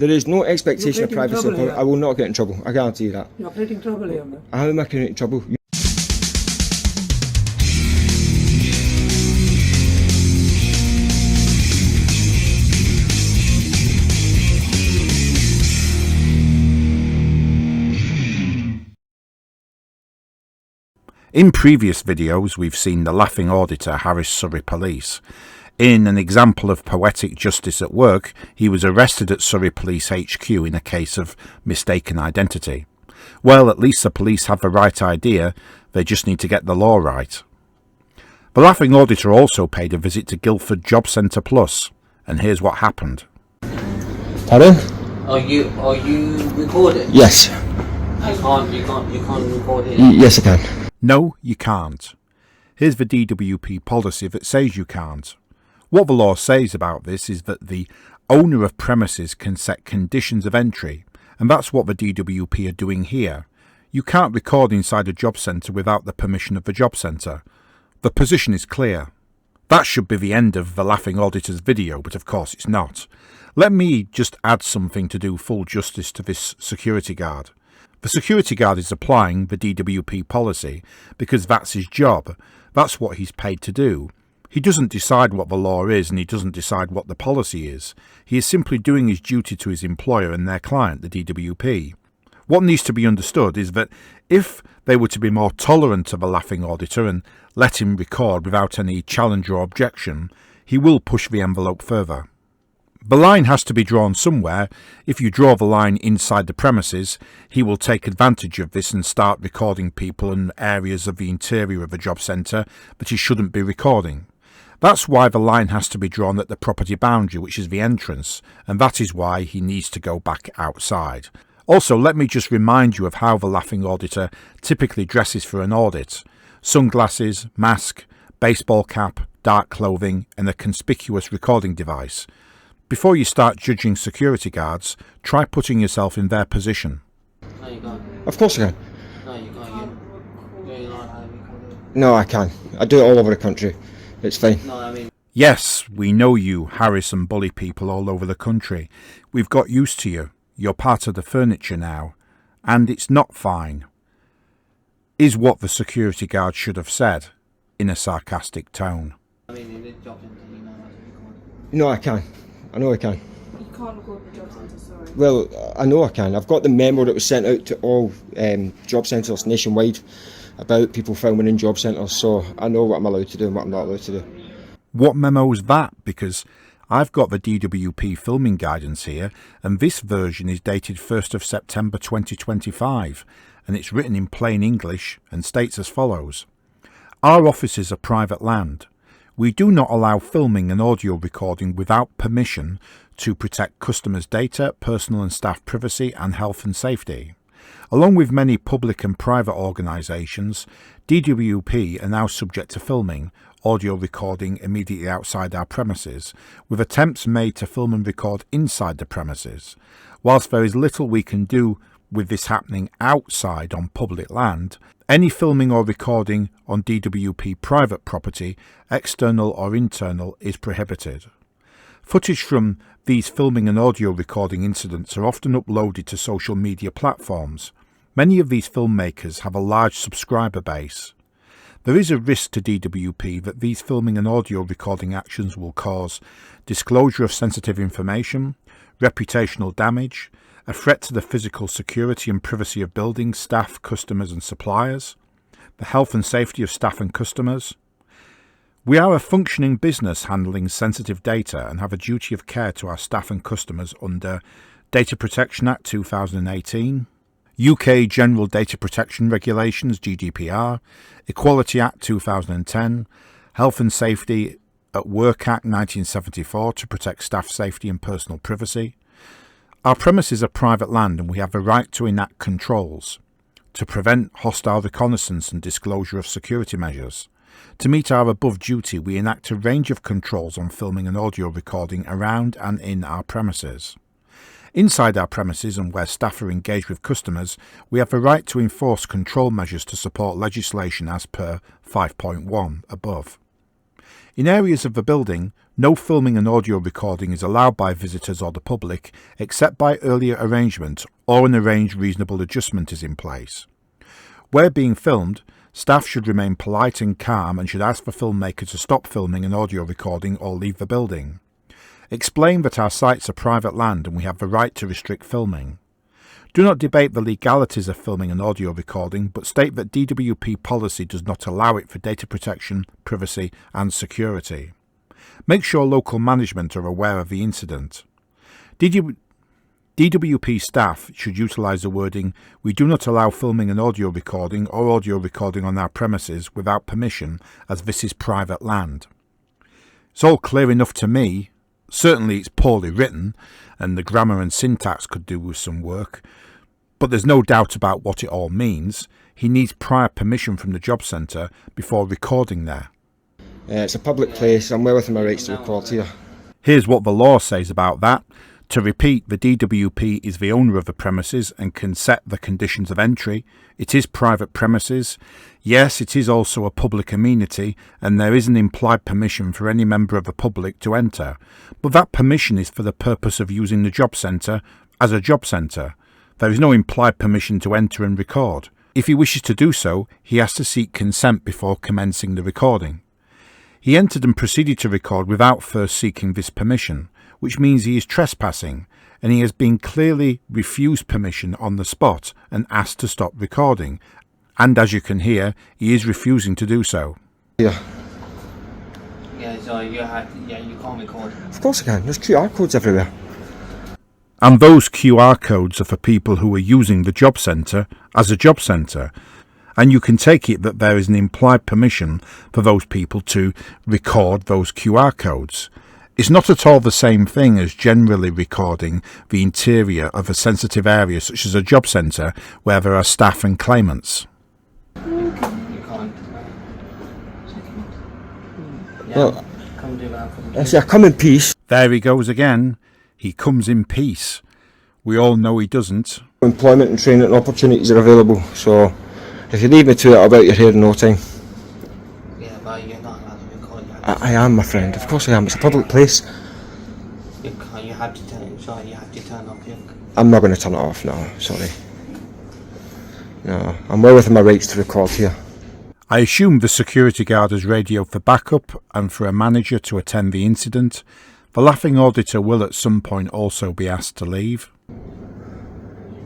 There is no expectation of You're creating privacy. trouble here. I will not get in trouble. I guarantee you that. You're creating trouble here, man. How am I creating trouble? In previous videos we've seen the Laughing Auditor harass Surrey Police. In an example of poetic justice at work, he was arrested at Surrey Police HQ in a case of mistaken identity. Well, at least the police have the right idea, they just need to get the law right. The Laughing Auditor also paid a visit to Guildford Job Centre Plus, and here's what happened. Pardon? Are you recording? Yes. You can't record it. Yes, I can. No, you can't. Here's the DWP policy that says you can't. What the law says about this is that the owner of premises can set conditions of entry, and that's what the DWP are doing here. You can't record inside a job centre without the permission of the job centre. The position is clear. That should be the end of the Laughing Auditor's video, but of course it's not. Let me just add something to do full justice to this security guard. The security guard is applying the DWP policy because that's his job. That's what he's paid to do. He doesn't decide what the law is and he doesn't decide what the policy is. He is simply doing his duty to his employer and their client, the DWP. What needs to be understood is that if they were to be more tolerant of a Laughing Auditor and let him record without any challenge or objection, he will push the envelope further. The line has to be drawn somewhere. If you draw the line inside the premises, he will take advantage of this and start recording people and areas of the interior of the job centre that he shouldn't be recording. That's why the line has to be drawn at the property boundary, which is the entrance, and that is why he needs to go back outside. Also, let me just remind you of how the Laughing Auditor typically dresses for an audit. Sunglasses, mask, baseball cap, dark clothing, and a conspicuous recording device. Before you start judging security guards, try putting yourself in their position. No, you can't. Of course I can. No, you can't. You're not having. No, I can. I do it all over the country. It's fine. No, I mean. Yes, we know you harass and bully people all over the country. We've got used to you. You're part of the furniture now. And it's not fine. Is what the security guard should have said, in a sarcastic tone. I mean, in the job centre, you know how to record. No, I can. I know I can. You can't record the job centre, sorry. Well, I know I can. I've got the memo that was sent out to all job centres nationwide about people filming in job centres, so I know what I'm allowed to do and what I'm not allowed to do. What memo is that? Because I've got the DWP Filming Guidance here, and this version is dated 1st of September 2025, and it's written in plain English and states as follows. Our offices are private land. We do not allow filming and audio recording without permission to protect customers' data, personal and staff privacy and health and safety. Along with many public and private organisations, DWP are now subject to filming, audio recording immediately outside our premises, with attempts made to film and record inside the premises. Whilst there is little we can do with this happening outside on public land, any filming or recording on DWP private property, external or internal, is prohibited. Footage from these filming and audio recording incidents are often uploaded to social media platforms. Many of these filmmakers have a large subscriber base. There is a risk to DWP that these filming and audio recording actions will cause disclosure of sensitive information, reputational damage, a threat to the physical security and privacy of buildings, staff, customers and suppliers, the health and safety of staff and customers. We are a functioning business handling sensitive data and have a duty of care to our staff and customers under Data Protection Act 2018, UK General Data Protection Regulations GDPR, Equality Act 2010, Health and Safety at Work Act 1974 to protect staff safety and personal privacy. Our premises are private land and we have the right to enact controls, to prevent hostile reconnaissance and disclosure of security measures. To meet our above duty, we enact a range of controls on filming and audio recording around and in our premises. Inside our premises and where staff are engaged with customers, we have the right to enforce control measures to support legislation as per 5.1 above. In areas of the building, no filming and audio recording is allowed by visitors or the public except by earlier arrangement or an arranged reasonable adjustment is in place. Where being filmed, staff should remain polite and calm and should ask the filmmaker to stop filming and audio recording or leave the building. Explain that our sites are private land and we have the right to restrict filming. Do not debate the legalities of filming and audio recording, but state that DWP policy does not allow it for data protection, privacy and security. Make sure local management are aware of the incident. DWP staff should utilise the wording, "We do not allow filming and audio recording or audio recording on our premises without permission, as this is private land." It's all clear enough to me. Certainly it's poorly written, and the grammar and syntax could do with some work, but there's no doubt about what it all means. He needs prior permission from the job centre before recording there. It's a public place. I'm well within my rights to record here. Here's what the law says about that. To repeat, the DWP is the owner of the premises and can set the conditions of entry. It is private premises. Yes, it is also a public amenity, and there is an implied permission for any member of the public to enter. But that permission is for the purpose of using the job centre as a job centre. There is no implied permission to enter and record. If he wishes to do so, he has to seek consent before commencing the recording. He entered and proceeded to record without first seeking this permission, which means he is trespassing, and he has been clearly refused permission on the spot and asked to stop recording. And as you can hear, he is refusing to do so. Yeah. Yeah, so you can't record. Of course I can. There's QR codes everywhere. And those QR codes are for people who are using the job centre as a job centre. And you can take it that there is an implied permission for those people to record those QR codes. It's not at all the same thing as generally recording the interior of a sensitive area such as a job centre where there are staff and claimants. You can't. Yeah, Well, come do that. I say I come in peace. There he goes again. He comes in peace. We all know he doesn't. Employment and training opportunities are available, so if you leave me to it, I'll be out your hair in no time. Yeah, but you're not allowed to record. I am, my friend. Of course I am. It's a public place. You can't. You have to turn. Sorry, you have to turn off your. I'm not going to turn it off. No, sorry. No, I'm well within my rights to record here. I assume the security guard has radioed for backup and for a manager to attend the incident. The Laughing Auditor will at some point also be asked to leave.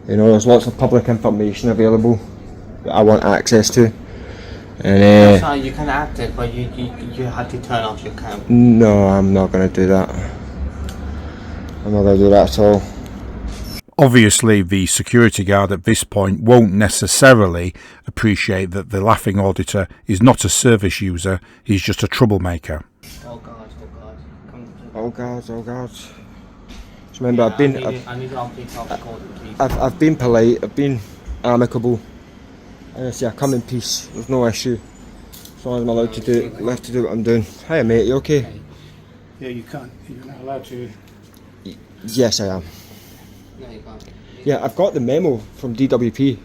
You know, there's lots of public information available that I want access to. And Sorry, you can act it, but you have to turn off your camera. no, I'm not going to do that. I'm not going to do that at all. Obviously, the security guard at this point won't necessarily appreciate that the Laughing Auditor is not a service user, he's just a troublemaker. Oh God, oh God. Come to. Oh God, oh God. Just remember, I need to update our recording, please. I've been polite, I've been amicable. And I say I come in peace. There's no issue. As long as I'm allowed to do what I'm doing. Hiya mate, you okay? Yeah, you can't. You're not allowed to. Yes, I am. No, you can't. Yeah, I've got the memo from DWP.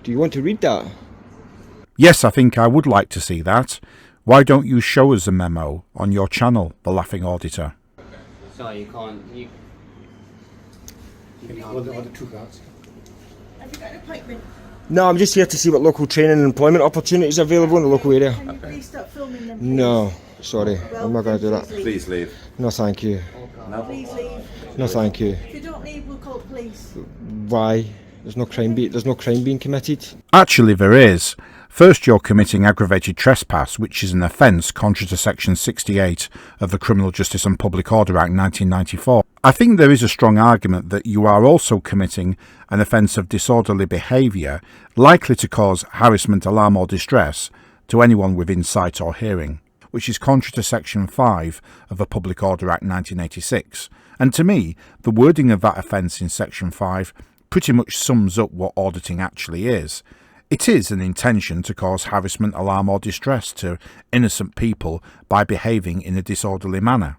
Do you want to read that? Yes, I think I would like to see that. Why don't you show us a memo on your channel, The Laughing Auditor? Sorry, you can't. You All the two guards. Have you got an appointment? No, I'm just here to see what local training and employment opportunities are available in the local area. Can you please stop filming them? Please? No, sorry, I'm not going to do that. Please leave. No, thank you. Please leave. No, thank you. If you don't leave, we'll call police. Why? There's no crime being committed. Actually, there is. First, you're committing aggravated trespass, which is an offence contrary to Section 68 of the Criminal Justice and Public Order Act 1994. I think there is a strong argument that you are also committing an offence of disorderly behaviour likely to cause harassment, alarm or distress to anyone within sight or hearing, which is contrary to Section 5 of the Public Order Act 1986. And to me, the wording of that offence in Section 5 pretty much sums up what auditing actually is. It is an intention to cause harassment, alarm or distress to innocent people by behaving in a disorderly manner.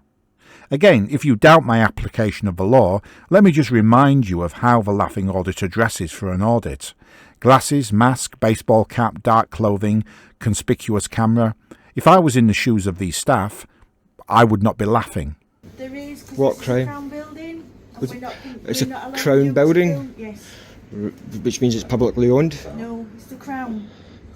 Again, if you doubt my application of the law, let me just remind you of how the Laughing Auditor dresses for an audit. Glasses, mask, baseball cap, dark clothing, conspicuous camera. If I was in the shoes of these staff, I would not be laughing. There is, because What it's crime? a crown building. And we're not, It's we're a not allowed crown you to building? film. Yes. Which means it's publicly owned. No, it's the crown.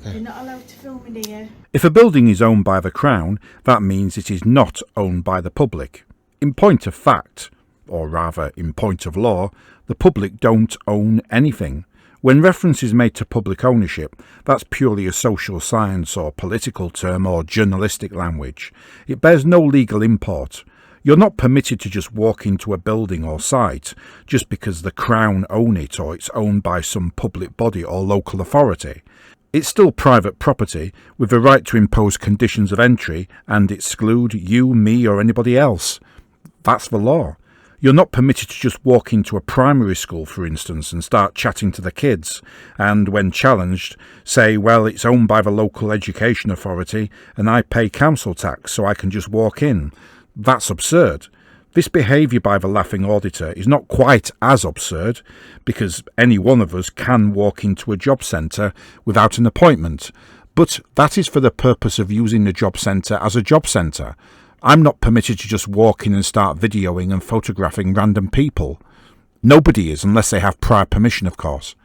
You're not allowed to film in here. If a building is owned by the Crown, that means it is not owned by the public. In point of fact, or rather in point of law, the public don't own anything. When reference is made to public ownership, that's purely a social science or political term or journalistic language. It bears no legal import. You're not permitted to just walk into a building or site just because the Crown own it or it's owned by some public body or local authority. It's still private property with the right to impose conditions of entry and exclude you, me or anybody else. That's the law. You're not permitted to just walk into a primary school, for instance, and start chatting to the kids, and when challenged, say, well, it's owned by the local education authority and I pay council tax so I can just walk in. That's absurd. This behaviour by the Laughing Auditor is not quite as absurd, because any one of us can walk into a job centre without an appointment, but that is for the purpose of using the job centre as a job centre. I'm not permitted to just walk in and start videoing and photographing random people. Nobody is, unless they have prior permission, of course.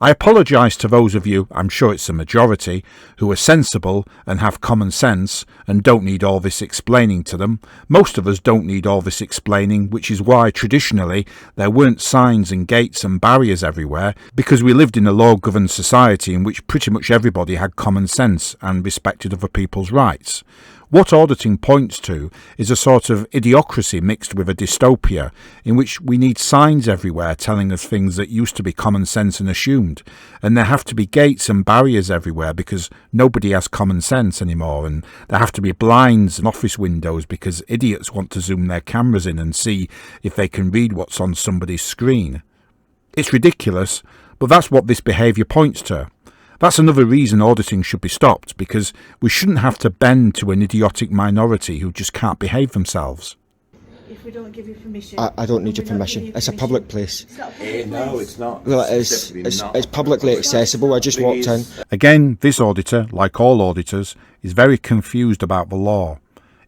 I apologise to those of you, I'm sure it's a majority, who are sensible and have common sense and don't need all this explaining to them. Most of us don't need all this explaining, which is why traditionally there weren't signs and gates and barriers everywhere, because we lived in a law-governed society in which pretty much everybody had common sense and respected other people's rights. What auditing points to is a sort of idiocracy mixed with a dystopia, in which we need signs everywhere telling us things that used to be common sense and assumed, and there have to be gates and barriers everywhere because nobody has common sense anymore, and there have to be blinds and office windows because idiots want to zoom their cameras in and see if they can read what's on somebody's screen. It's ridiculous, but that's what this behaviour points to. That's another reason auditing should be stopped, because we shouldn't have to bend to an idiotic minority who just can't behave themselves. If we don't give you permission. I don't need your we're not permission. giving you It's a permission. public place. It's not a public No, place. it's not. Well, it's Specifically not. it's publicly accessible. I just walked in. Again, this auditor, like all auditors, is very confused about the law.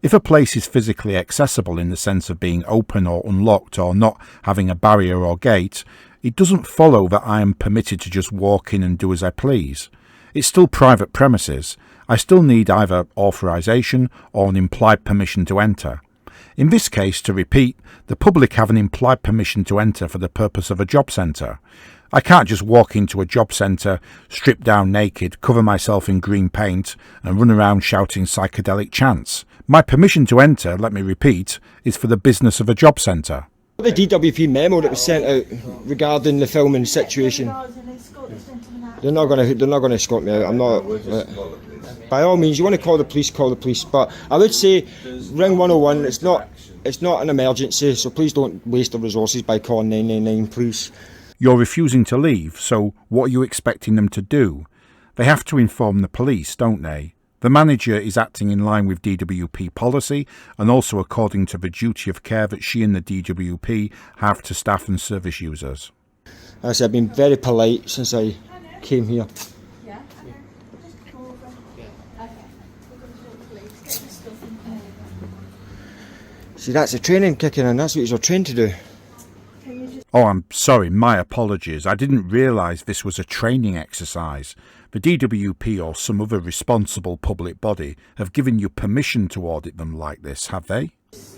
If a place is physically accessible in the sense of being open or unlocked or not having a barrier or gate, it doesn't follow that I am permitted to just walk in and do as I please. It's still private premises. I still need either authorisation or an implied permission to enter. In this case, to repeat, the public have an implied permission to enter for the purpose of a job centre. I can't just walk into a job centre, strip down naked, cover myself in green paint and run around shouting psychedelic chants. My permission to enter, let me repeat, is for the business of a job centre. The DWP memo that was sent out regarding the filming situation. They're not gonna escort me out. I'm not. By all means, you want to call the police. But I would say, ring 101. It's not an emergency, so please don't waste the resources by calling 999, please. You're refusing to leave, so what are you expecting them to do? They have to inform the police, don't they? The manager is acting in line with DWP policy and also according to the duty of care that she and the DWP have to staff and service users. As I said, I've been very polite since I came here. Yeah, okay. Just go over. Okay. We're going to the police. Get the stuff in there. See, that's the training kicking in. That's what you're trained to do. Can you just Oh, I'm sorry, my apologies. I didn't realise this was a training exercise. The DWP or some other responsible public body have given you permission to audit them like this, have they?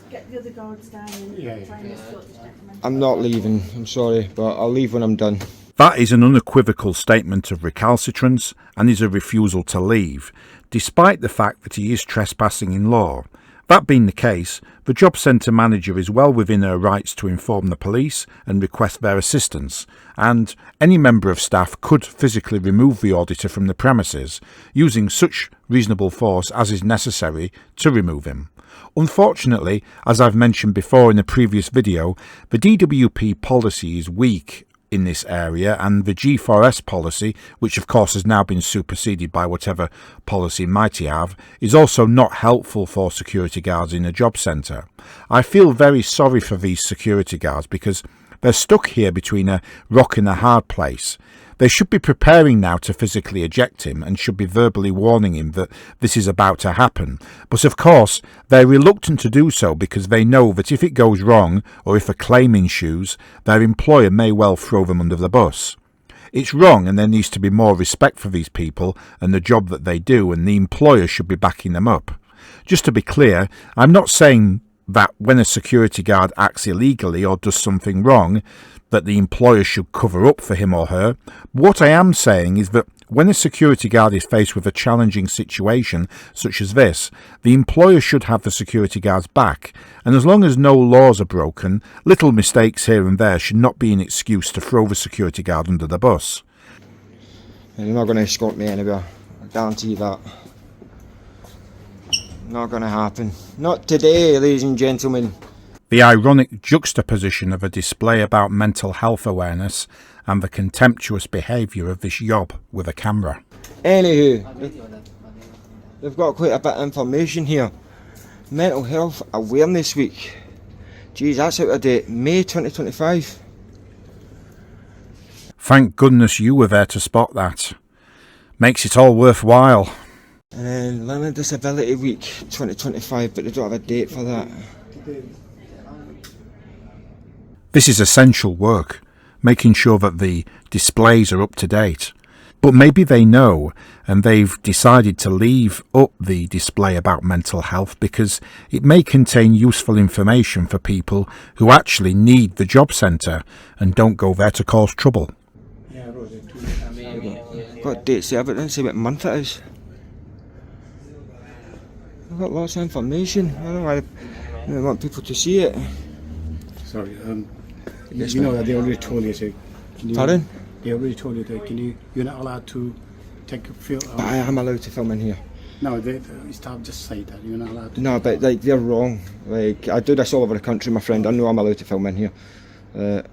get the other guards down and Yeah, yeah. try and escort this gentleman? I'm not leaving. I'm sorry, but I'll leave when I'm done. That is an unequivocal statement of recalcitrance and is a refusal to leave, despite the fact that he is trespassing in law. That being the case, the job centre manager is well within her rights to inform the police and request their assistance, and any member of staff could physically remove the auditor from the premises, using such reasonable force as is necessary to remove him. Unfortunately, as I've mentioned before in a previous video, the DWP policy is weak in this area, and the G4S policy, which of course has now been superseded by whatever policy might have, is also not helpful for security guards in a job centre. I feel very sorry for these security guards because They're stuck here between a rock and a hard place. They should be preparing now to physically eject him and should be verbally warning him that this is about to happen. But of course, they're reluctant to do so because they know that if it goes wrong or if a claim ensues, their employer may well throw them under the bus. It's wrong, and there needs to be more respect for these people and the job that they do, and the employer should be backing them up. Just to be clear, I'm not saying that when a security guard acts illegally or does something wrong, that the employer should cover up for him or her. What I am saying is that when a security guard is faced with a challenging situation such as this, the employer should have the security guard's back, and as long as no laws are broken, little mistakes here and there should not be an excuse to throw the security guard under the bus. And they're not going to escort me anywhere, I guarantee that. Not going to happen. Not today, ladies and gentlemen. The ironic juxtaposition of a display about mental health awareness and the contemptuous behaviour of this yob with a camera. Anywho, they've got quite a bit of information here. Mental Health Awareness Week. Geez, that's out of date. May 2025. Thank goodness you were there to spot that. Makes it all worthwhile. And then Learning Disability Week 2025, but they don't have a date for that. This is essential work, making sure that the displays are up to date. But maybe they know, and they've decided to leave up the display about mental health because it may contain useful information for people who actually need the job centre and don't go there to cause trouble. Yeah, I wrote it too. Got dates there, but it doesn't say what month it is. I've got lots of information. I don't know why I want people to see it. Sorry, Yes, you know ma'am. that they already told you, so Pardon? they already told you that you're not allowed to take a film. But I am allowed to film in here. No, the staff just say that you're not allowed to. No, but like they're wrong. Like I do this all over the country, my friend. I know I'm allowed to film in here. You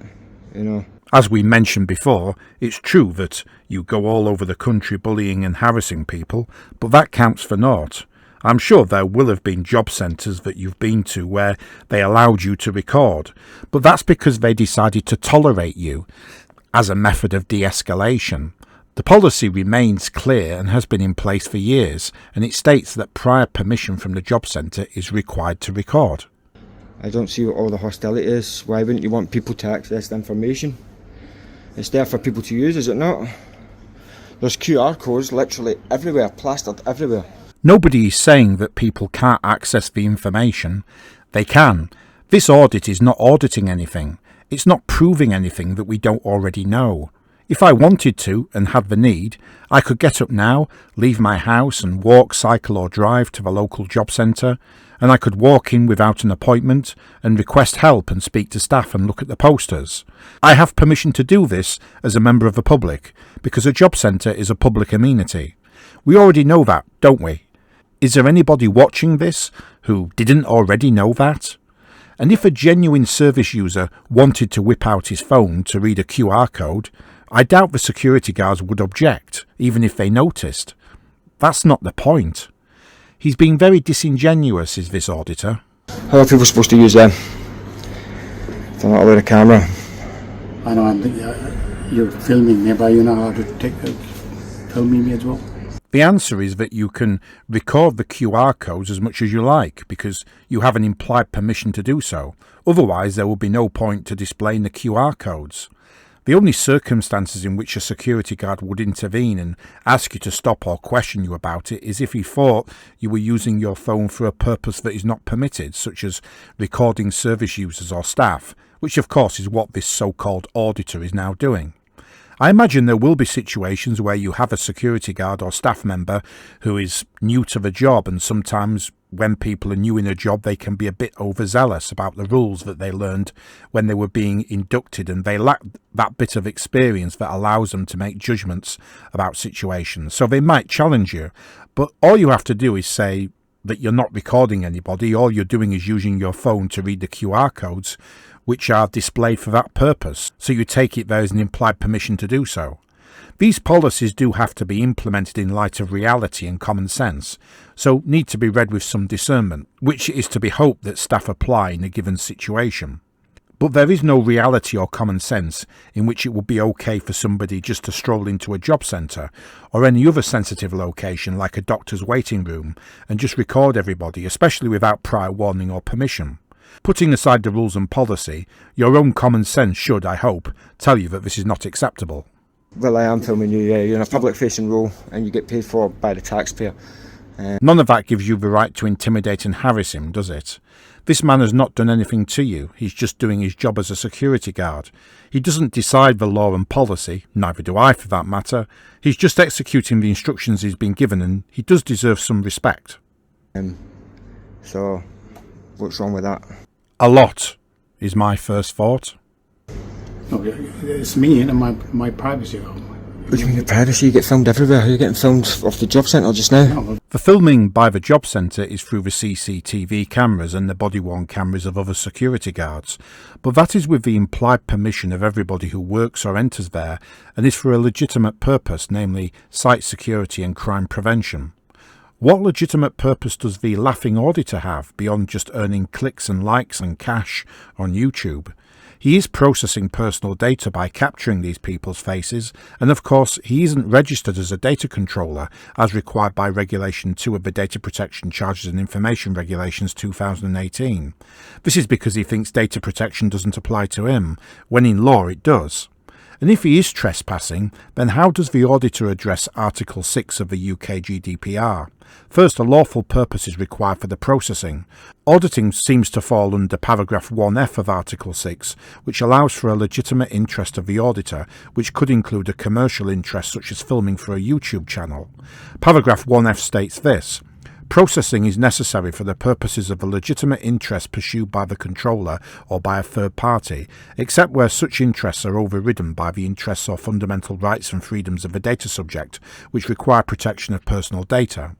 know. As we mentioned before, it's true that you go all over the country bullying and harassing people, but that counts for naught. I'm sure there will have been job centres that you've been to where they allowed you to record, but that's because they decided to tolerate you as a method of de-escalation. The policy remains clear and has been in place for years, and it states that prior permission from the job centre is required to record. I don't see what all the hostility is. Why wouldn't you want people to access the information? It's there for people to use, is it not? There's QR codes literally everywhere, plastered everywhere. Nobody is saying that people can't access the information. They can. This audit is not auditing anything. It's not proving anything that we don't already know. If I wanted to and had the need, I could get up now, leave my house and walk, cycle or drive to the local job centre, and I could walk in without an appointment and request help and speak to staff and look at the posters. I have permission to do this as a member of the public because a job centre is a public amenity. We already know that, don't we? Is there anybody watching this who didn't already know that? And if a genuine service user wanted to whip out his phone to read a QR code, I doubt the security guards would object, even if they noticed. That's not the point. He's being very disingenuous, is this auditor. How are people supposed to use them? If they're not allowed a camera. I know you're filming me, but you know how to film me as well. The answer is that you can record the QR codes as much as you like because you have an implied permission to do so. Otherwise, there will be no point to displaying the QR codes. The only circumstances in which a security guard would intervene and ask you to stop or question you about it is if he thought you were using your phone for a purpose that is not permitted, such as recording service users or staff, which of course is what this so-called auditor is now doing. I imagine there will be situations where you have a security guard or staff member who is new to the job, and sometimes when people are new in a job they can be a bit overzealous about the rules that they learned when they were being inducted, and they lack that bit of experience that allows them to make judgments about situations. So they might challenge you, but all you have to do is say that you're not recording anybody. All you're doing is using your phone to read the QR codes, which are displayed for that purpose, so you take it there is an implied permission to do so. These policies do have to be implemented in light of reality and common sense, so need to be read with some discernment, which is to be hoped that staff apply in a given situation. But there is no reality or common sense in which it would be okay for somebody just to stroll into a job centre or any other sensitive location like a doctor's waiting room and just record everybody, especially without prior warning or permission. Putting aside the rules and policy, your own common sense should, I hope, tell you that this is not acceptable. Well, I am filming you. You're in a public-facing role and you get paid for by the taxpayer. None of that gives you the right to intimidate and harass him, does it? This man has not done anything to you. He's just doing his job as a security guard. He doesn't decide the law and policy, neither do I for that matter. He's just executing the instructions he's been given, and he does deserve some respect. So, what's wrong with that? A lot, is my first thought. No, it's me and my privacy. What do you mean your privacy? You get filmed everywhere. You're getting filmed off the job centre just now. The filming by the job centre is through the CCTV cameras and the body-worn cameras of other security guards, but that is with the implied permission of everybody who works or enters there, and is for a legitimate purpose, namely site security and crime prevention. What legitimate purpose does the Laughing Auditor have beyond just earning clicks and likes and cash on YouTube? He is processing personal data by capturing these people's faces, and of course he isn't registered as a data controller as required by Regulation 2 of the Data Protection Charges and Information Regulations 2018. This is because he thinks data protection doesn't apply to him, when in law it does. And if he is trespassing, then how does the auditor address Article 6 of the UK GDPR? First, a lawful purpose is required for the processing. Auditing seems to fall under paragraph 1F of Article 6, which allows for a legitimate interest of the auditor, which could include a commercial interest such as filming for a YouTube channel. Paragraph 1F states this: processing is necessary for the purposes of a legitimate interest pursued by the controller or by a third party, except where such interests are overridden by the interests or fundamental rights and freedoms of the data subject, which require protection of personal data.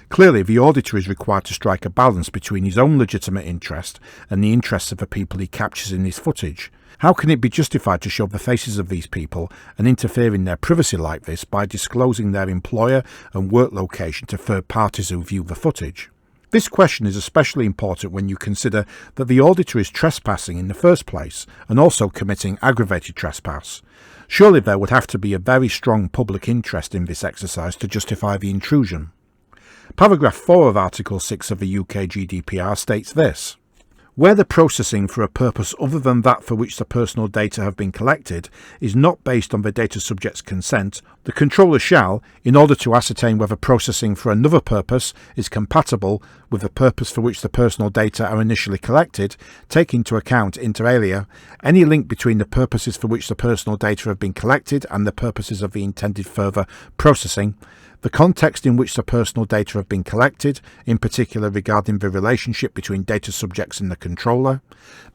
Clearly, the auditor is required to strike a balance between his own legitimate interest and the interests of the people he captures in his footage. How can it be justified to show the faces of these people and interfere in their privacy like this by disclosing their employer and work location to third parties who view the footage? This question is especially important when you consider that the auditor is trespassing in the first place and also committing aggravated trespass. Surely there would have to be a very strong public interest in this exercise to justify the intrusion. Paragraph 4 of Article 6 of the UK GDPR states this: where the processing for a purpose other than that for which the personal data have been collected is not based on the data subject's consent, the controller shall, in order to ascertain whether processing for another purpose is compatible with the purpose for which the personal data are initially collected, take into account, inter alia, any link between the purposes for which the personal data have been collected and the purposes of the intended further processing, the context in which the personal data have been collected, in particular regarding the relationship between data subjects and the controller,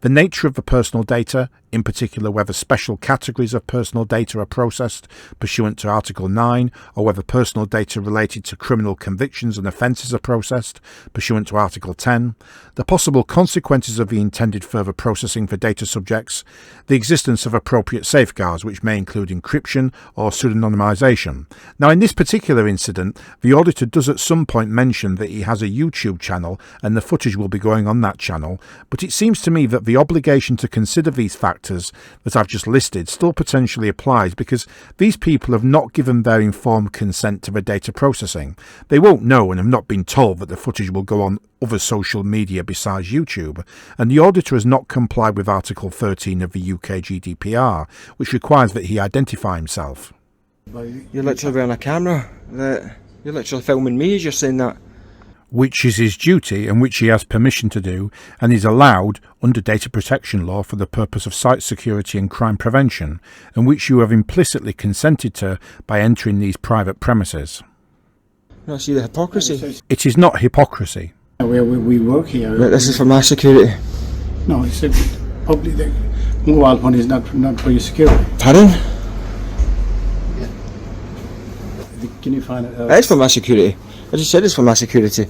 the nature of the personal data, in particular whether special categories of personal data are processed pursuant to Article 9, or whether personal data related to criminal convictions and offences are processed pursuant to Article 10, the possible consequences of the intended further processing for data subjects, the existence of appropriate safeguards which may include encryption or pseudonymisation. Now, in this particular incident, the auditor does at some point mention that he has a YouTube channel and the footage will be going on that channel, but it seems to me that the obligation to consider these factors that I've just listed still potentially applies, because these people have not given their informed consent to the data processing. They won't know and have not been told that the footage will go on other social media besides YouTube, and the auditor has not complied with Article 13 of the UK GDPR, which requires that he identify himself. You're literally on a camera. You're literally filming me as you're saying that. Which is his duty and which he has permission to do and is allowed under data protection law for the purpose of site security and crime prevention, and which you have implicitly consented to by entering these private premises. You see the hypocrisy? It is not hypocrisy. We work here. But this is for my security. No, it's a public. The mobile phone is not for your security. Pardon? Can you find it? It's for my security. I just said it's for my security.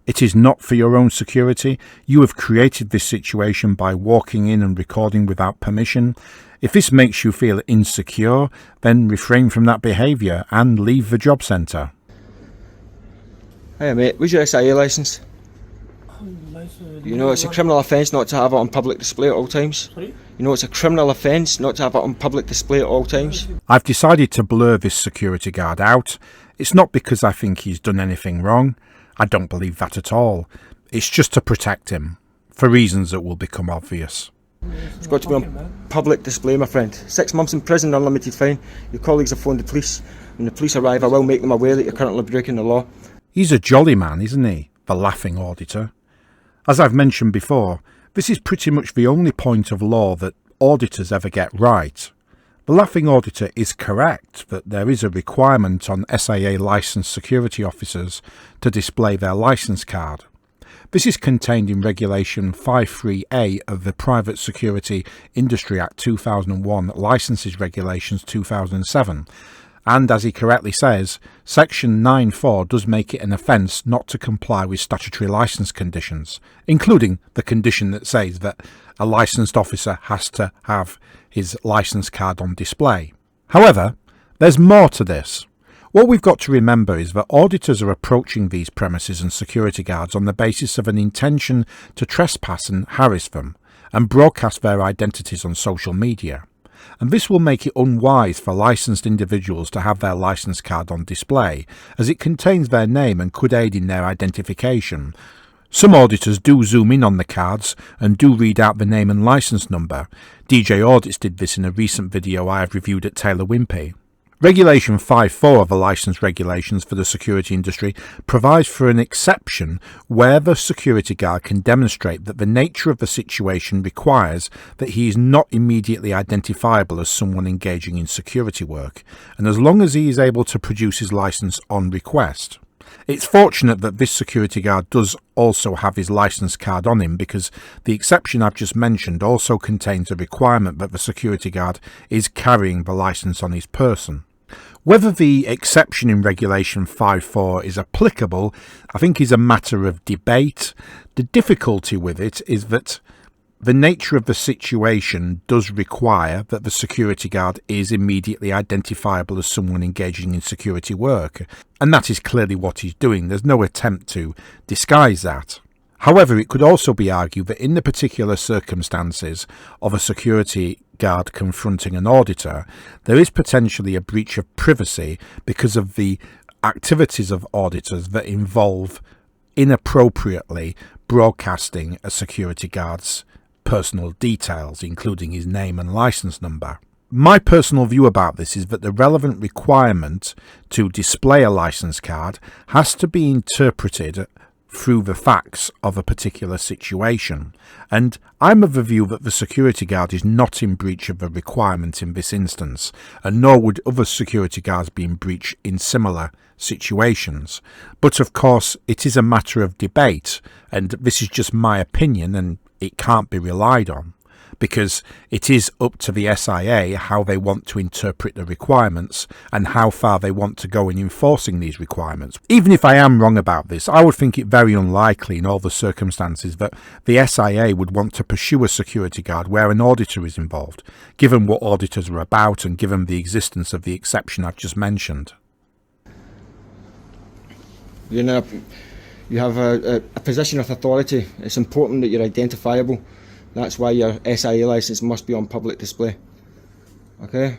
It is not for your own security. You have created this situation by walking in and recording without permission. If this makes you feel insecure, then refrain from that behaviour and leave the job centre. Hey mate, where's your SIA licence? You know it's a criminal offence not to have it on public display at all times. Sorry? You know it's a criminal offence not to have it on public display at all times. I've decided to blur this security guard out. It's not because I think he's done anything wrong. I don't believe that at all. It's just to protect him, for reasons that will become obvious. It's got to be on public display, my friend. 6 months in prison, unlimited fine. Your colleagues have phoned the police. When the police arrive, I will make them aware that you're currently breaking the law. He's a jolly man, isn't he? The Laughing Auditor. As I've mentioned before, this is pretty much the only point of law that auditors ever get right. The Laughing Auditor is correct that there is a requirement on SIA licensed security officers to display their licence card. This is contained in Regulation 53A of the Private Security Industry Act 2001 Licences Regulations 2007. And as he correctly says, Section 9.4 does make it an offence not to comply with statutory licence conditions, including the condition that says that a licensed officer has to have his licence card on display. However, there's more to this. What we've got to remember is that auditors are approaching these premises and security guards on the basis of an intention to trespass and harass them, and broadcast their identities on social media. And this will make it unwise for licensed individuals to have their licence card on display, as it contains their name and could aid in their identification. Some auditors do zoom in on the cards and do read out the name and licence number. DJ Audits did this in a recent video I have reviewed at Taylor Wimpey. Regulation 5.4 of the licence regulations for the security industry provides for an exception where the security guard can demonstrate that the nature of the situation requires that he is not immediately identifiable as someone engaging in security work, and as long as he is able to produce his licence on request. It's fortunate that this security guard does also have his licence card on him, because the exception I've just mentioned also contains a requirement that the security guard is carrying the licence on his person. Whether the exception in Regulation 5.4 is applicable, I think, is a matter of debate. The difficulty with it is that the nature of the situation does require that the security guard is immediately identifiable as someone engaging in security work, and that is clearly what he's doing. There's no attempt to disguise that. However, it could also be argued that in the particular circumstances of a security guard confronting an auditor, there is potentially a breach of privacy because of the activities of auditors that involve inappropriately broadcasting a security guard's personal details, including his name and licence number. My personal view about this is that the relevant requirement to display a licence card has to be interpreted through the facts of a particular situation, and I'm of the view that the security guard is not in breach of a requirement in this instance, and nor would other security guards be in breach in similar situations. But of course it is a matter of debate, and this is just my opinion, and it can't be relied on, because it is up to the SIA how they want to interpret the requirements and how far they want to go in enforcing these requirements. Even if I am wrong about this, I would think it very unlikely in all the circumstances that the SIA would want to pursue a security guard where an auditor is involved, given what auditors are about and given the existence of the exception I've just mentioned. You know, you have a position of authority. It's important that you're identifiable. That's why your SIA licence must be on public display. Okay?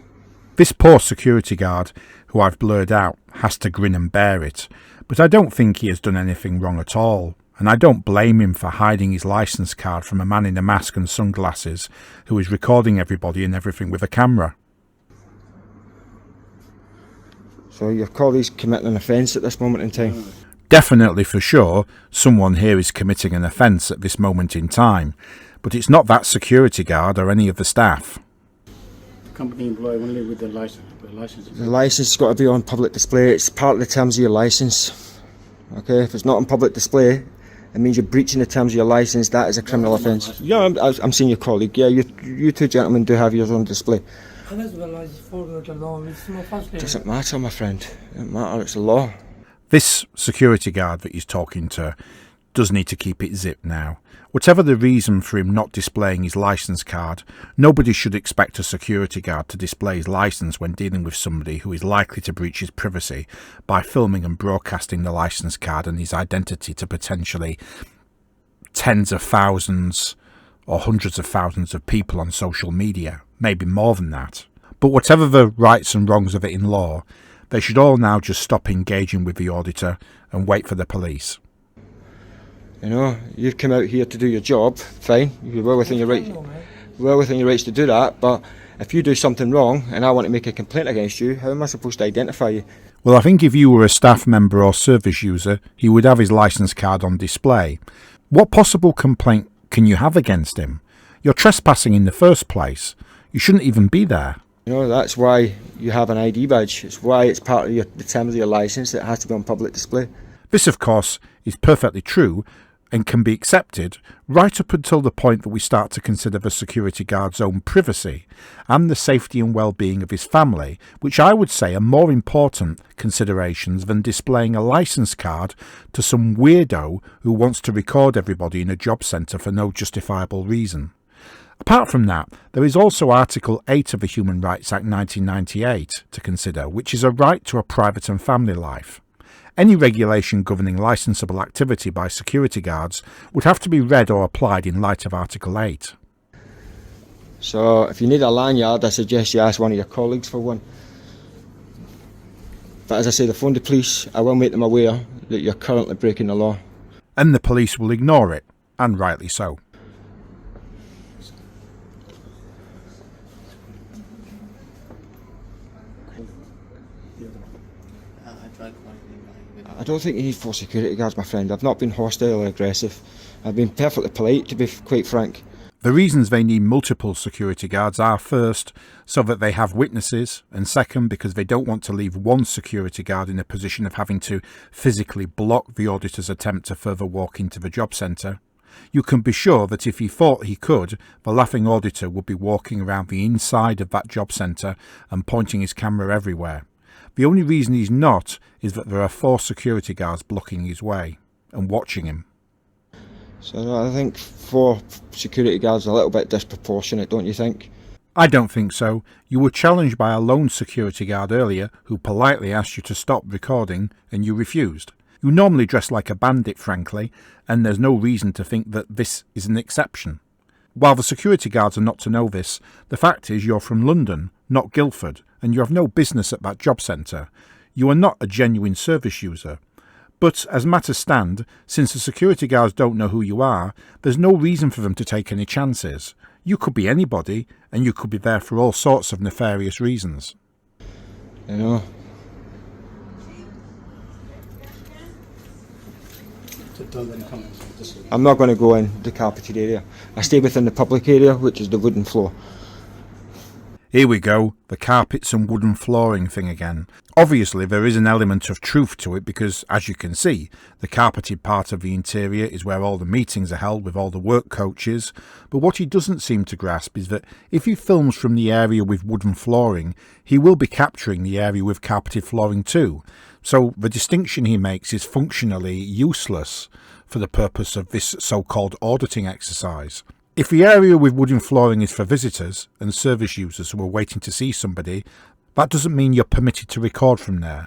This poor security guard, who I've blurred out, has to grin and bear it, but I don't think he has done anything wrong at all, and I don't blame him for hiding his licence card from a man in a mask and sunglasses who is recording everybody and everything with a camera. So your colleague's committing an offence at this moment in time? Definitely, for sure, someone here is committing an offence at this moment in time, but it's not that security guard or any of the staff. The company employ only with the license. The licence has got to be on public display. It's part of the terms of your licence. Okay, if it's not on public display, it means you're breaching the terms of your licence. That is a criminal offence. Yeah, I'm seeing your colleague. Yeah, you two gentlemen do have yours on display. Doesn't matter, my friend. It doesn't matter, it's the law. This security guard that he's talking to does need to keep it zipped now. Whatever the reason for him not displaying his licence card, nobody should expect a security guard to display his licence when dealing with somebody who is likely to breach his privacy by filming and broadcasting the licence card and his identity to potentially tens of thousands or hundreds of thousands of people on social media, maybe more than that. But whatever the rights and wrongs of it in law, they should all now just stop engaging with the auditor and wait for the police. You know, you've come out here to do your job, fine, you're well within your rights to do that, but if you do something wrong and I want to make a complaint against you, how am I supposed to identify you? Well, I think if you were a staff member or service user, he would have his licence card on display. What possible complaint can you have against him? You're trespassing in the first place. You shouldn't even be there. You know, that's why you have an ID badge. It's why it's part of the terms of your licence that it has to be on public display. This, of course, is perfectly true and can be accepted right up until the point that we start to consider the security guard's own privacy and the safety and well-being of his family, which I would say are more important considerations than displaying a licence card to some weirdo who wants to record everybody in a job centre for no justifiable reason. Apart from that, there is also Article 8 of the Human Rights Act 1998 to consider, which is a right to a private and family life. Any regulation governing licensable activity by security guards would have to be read or applied in light of Article 8. So if you need a lanyard, I suggest you ask one of your colleagues for one. But as I say, the phone the police, I will make them aware that you're currently breaking the law. And the police will ignore it, and rightly so. I don't think you need 4 security guards, my friend. I've not been hostile or aggressive. I've been perfectly polite, to be quite frank. The reasons they need multiple security guards are, first, so that they have witnesses, and second, because they don't want to leave one security guard in a position of having to physically block the auditor's attempt to further walk into the job centre. You can be sure that if he thought he could, the Laughing Auditor would be walking around the inside of that job centre and pointing his camera everywhere. The only reason he's not is that there are 4 security guards blocking his way and watching him. So I think 4 security guards are a little bit disproportionate, don't you think? I don't think so. You were challenged by a lone security guard earlier who politely asked you to stop recording and you refused. You normally dress like a bandit, frankly, and there's no reason to think that this is an exception. While the security guards are not to know this, the fact is you're from London, not Guildford, and you have no business at that job centre. You are not a genuine service user. But as matters stand, since the security guards don't know who you are, there's no reason for them to take any chances. You could be anybody, and you could be there for all sorts of nefarious reasons. You know. I'm not going to go in the carpeted area. I stay within the public area, which is the wooden floor. Here we go, the carpets and wooden flooring thing again. Obviously there is an element of truth to it because, as you can see, the carpeted part of the interior is where all the meetings are held with all the work coaches, but what he doesn't seem to grasp is that if he films from the area with wooden flooring, he will be capturing the area with carpeted flooring too. So the distinction he makes is functionally useless for the purpose of this so-called auditing exercise. If the area with wooden flooring is for visitors and service users who are waiting to see somebody, that doesn't mean you're permitted to record from there.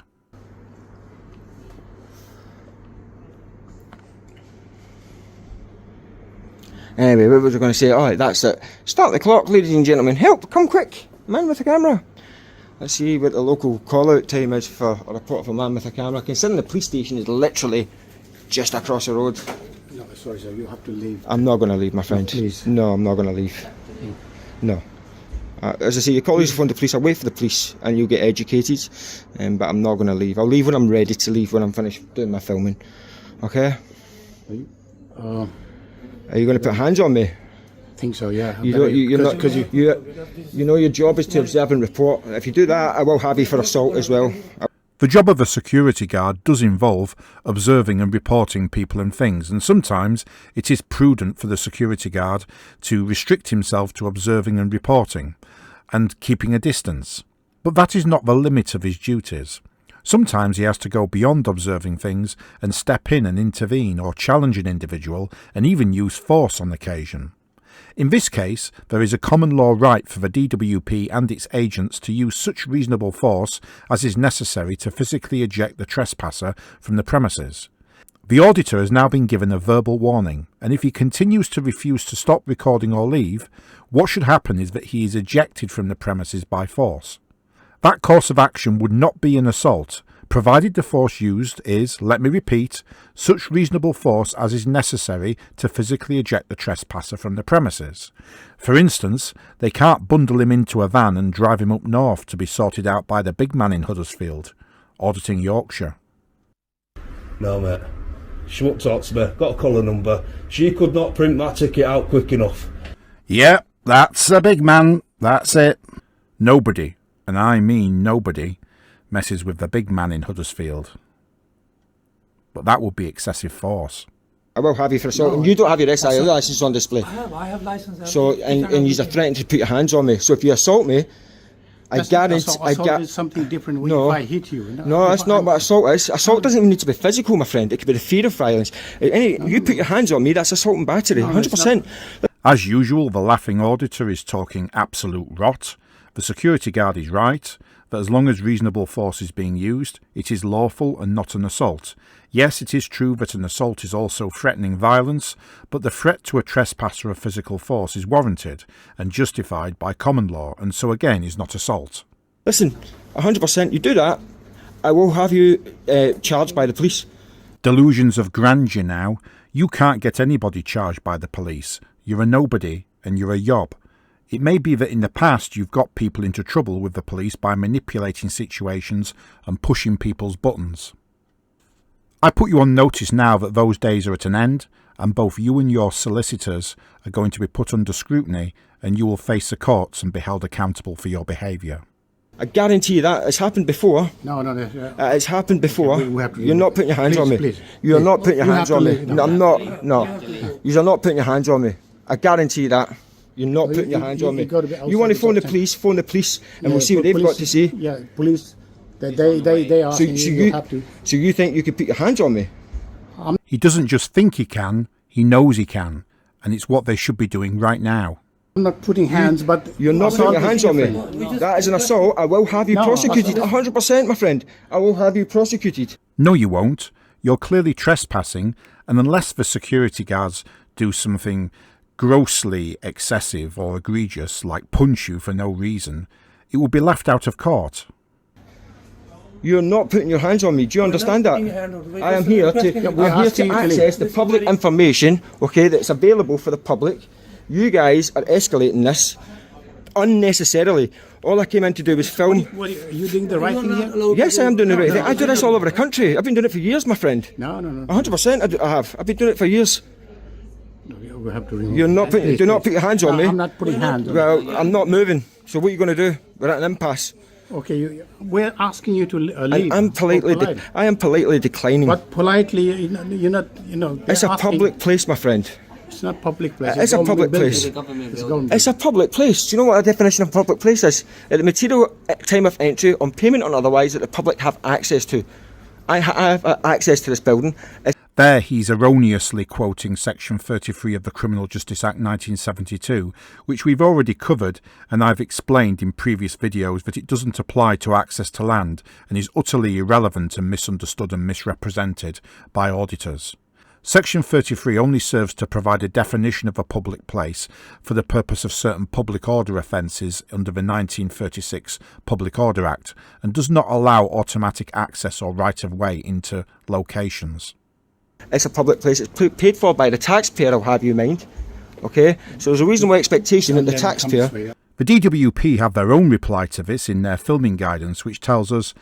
Anyway, what was I going to say? Alright, that's it. Start the clock, ladies and gentlemen. Help! Come quick! Man with a camera. Let's see what the local call-out time is for a report of a man with a camera. Considering the police station is literally just across the road. No, sorry, sir, you have to leave. I'm not going to leave, my friend. Please. No, I'm not going to leave. No. As I say, your colleagues will phone the police. I'll wait for the police and you'll get educated. But I'm not going to leave. I'll leave when I'm ready to leave, when I'm finished doing my filming. Okay? Are you going to put hands on me? I think so, yeah. You know your job is to observe and report. If you do that, I will have you for assault as well. The job of a security guard does involve observing and reporting people and things, and sometimes it is prudent for the security guard to restrict himself to observing and reporting, and keeping a distance. But that is not the limit of his duties. Sometimes he has to go beyond observing things and step in and intervene or challenge an individual and even use force on occasion. In this case, there is a common law right for the DWP and its agents to use such reasonable force as is necessary to physically eject the trespasser from the premises. The auditor has now been given a verbal warning, and if he continues to refuse to stop recording or leave, what should happen is that he is ejected from the premises by force. That course of action would not be an assault, provided the force used is, let me repeat, such reasonable force as is necessary to physically eject the trespasser from the premises. For instance, they can't bundle him into a van and drive him up north to be sorted out by the big man in Huddersfield, Auditing Yorkshire. No, mate. She won't talk to me. Got a colour number. She could not print that ticket out quick enough. Yep, that's a big man. That's it. Nobody, and I mean nobody, messes with the big man in Huddersfield. But that would be excessive force. I will have you for assault. And you don't have your SIA licence on display. I have license. So, and you're threatening to put your hands on me. So if you assault me, I guarantee... Assault is something different No. if I hit you. No, that's not what assault is. Assault doesn't even need to be physical, my friend. It could be the fear of violence. You put your hands on me, that's assault and battery, 100%. As usual, the Laughing Auditor is talking absolute rot. The security guard is right, that as long as reasonable force is being used, it is lawful and not an assault. Yes, it is true that an assault is also threatening violence, but the threat to a trespasser of physical force is warranted and justified by common law, and so again is not assault. Listen, 100%, you do that, I will have you charged by the police. Delusions of grandeur now. You can't get anybody charged by the police. You're a nobody and you're a yob. It may be that in the past you've got people into trouble with the police by manipulating situations and pushing people's buttons. I put you on notice now that those days are at an end, and both you and your solicitors are going to be put under scrutiny, and you will face the courts and be held accountable for your behaviour. I guarantee you that. It's happened before. No. It's happened before. We have to You're not putting your hands on me. Please. You're not putting your You hands have on to me. leave. No, I'm not. No. You're not putting your hands on me. I guarantee you that. You're not putting your hands on me. You want to phone the police, and we'll see what they've got to say. Yeah, police, they are asking you have to. So you think you could put your hands on me? He doesn't just think he can, he knows he can, and it's what they should be doing right now. I'm not putting hands, but... You're not putting your hands on me. That is an assault. I will have you No, prosecuted. 100%, my friend. I will have you prosecuted. No, you won't. You're clearly trespassing, and unless the security guards do something grossly excessive or egregious, like punch you for no reason, it will be left out of court. You're not putting your hands on me. Do you understand that? I am here to access the public information, okay, that's available for the public. You guys are escalating this unnecessarily. All I came in to do was film. Are you doing the right thing here? Yes, I am doing the right thing. I do this all over the country. I've been doing it for years, my friend. No. 100% I have. I've been doing it for years. We have to remove. You're not putting, do not put your hands on me. I'm not putting hands on Well, I'm not moving. So what are you going to do? We're at an impasse. Okay, we're asking you to leave. I am politely declining. But politely, you're not, It's a public place, my friend. It's not public place. It's a public place. It's a public place. Do you know what a definition of public place is? At the material time of entry, on payment or otherwise, that the public have access to. I have access to this building. There he's erroneously quoting Section 33 of the Criminal Justice Act 1972, which we've already covered, and I've explained in previous videos that it doesn't apply to access to land and is utterly irrelevant and misunderstood and misrepresented by auditors. Section 33 only serves to provide a definition of a public place for the purpose of certain public order offences under the 1936 Public Order Act, and does not allow automatic access or right-of-way into locations. It's a public place. It's paid for by the taxpayer, I'll have you in mind. Okay? So there's a reasonable expectation that the taxpayer... The DWP have their own reply to this in their filming guidance, which tells us,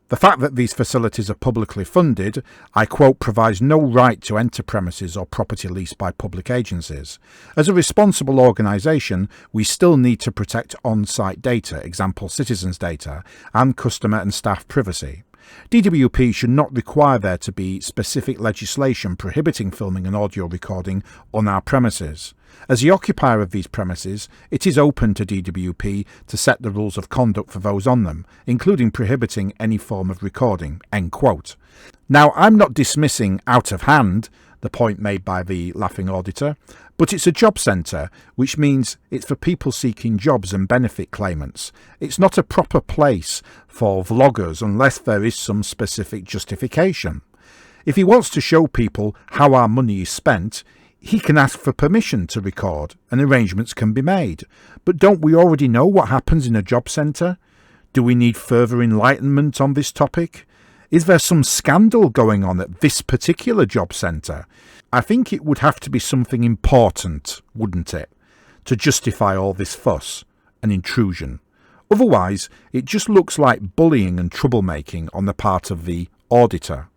the fact that these facilities are publicly funded, I quote, provides no right to enter premises or property leased by public agencies. As a responsible organisation, we still need to protect on-site data, example citizens' data, and customer and staff privacy. DWP should not require there to be specific legislation prohibiting filming and audio recording on our premises. As the occupier of these premises, it is open to DWP to set the rules of conduct for those on them, including prohibiting any form of recording." End quote. Now, I'm not dismissing out of hand the point made by the Laughing Auditor, but it's a job centre, which means it's for people seeking jobs and benefit claimants. It's not a proper place for vloggers unless there is some specific justification. If he wants to show people how our money is spent, he can ask for permission to record and arrangements can be made. But don't we already know what happens in a job centre? Do we need further enlightenment on this topic? Is there some scandal going on at this particular job centre? I think it would have to be something important, wouldn't it, to justify all this fuss and intrusion. Otherwise, it just looks like bullying and troublemaking on the part of the auditor.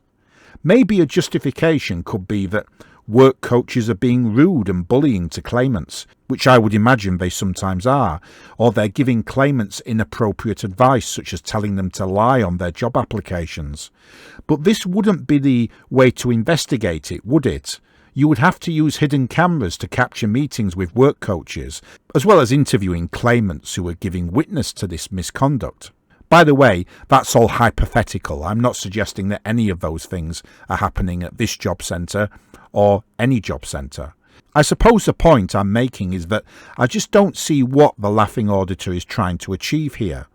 Maybe a justification could be that work coaches are being rude and bullying to claimants, which I would imagine they sometimes are, or they're giving claimants inappropriate advice, such as telling them to lie on their job applications. But this wouldn't be the way to investigate it, would it? You would have to use hidden cameras to capture meetings with work coaches, as well as interviewing claimants who are giving witness to this misconduct. By the way, that's all hypothetical. I'm not suggesting that any of those things are happening at this job centre or any job centre. I suppose the point I'm making is that I just don't see what the Laughing Auditor is trying to achieve here.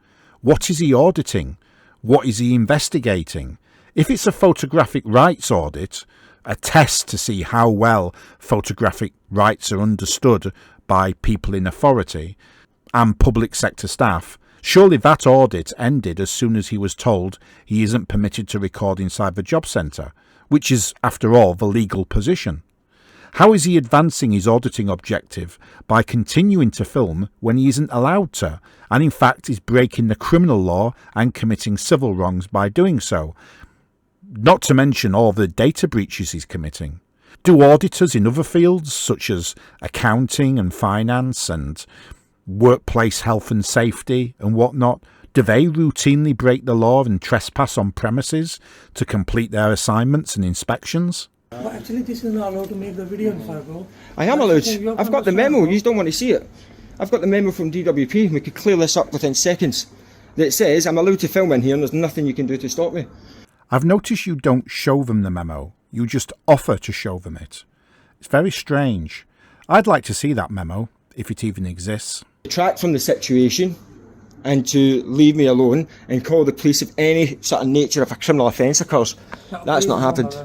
What is he auditing? What is he investigating? If it's a photographic rights audit, a test to see how well photographic rights are understood by people in authority and public sector staff, surely that audit ended as soon as he was told he isn't permitted to record inside the job centre, which is, after all, the legal position. How is he advancing his auditing objective by continuing to film when he isn't allowed to, and in fact is breaking the criminal law and committing civil wrongs by doing so? Not to mention all the data breaches he's committing. Do auditors in other fields, such as accounting and finance and workplace health and safety and whatnot, do they routinely break the law and trespass on premises to complete their assignments and inspections? But actually, this is not allowed to make the video inside, bro. I am allowed. I've got the memo. You don't want to see it. I've got the memo from DWP. We could clear this up within seconds. That says I'm allowed to film in here and there's nothing you can do to stop me. I've noticed you don't show them the memo. You just offer to show them it. It's very strange. I'd like to see that memo, if it even exists. Detract from the situation and to leave me alone and call the police if any sort of nature of a criminal offence occurs. That's not happened.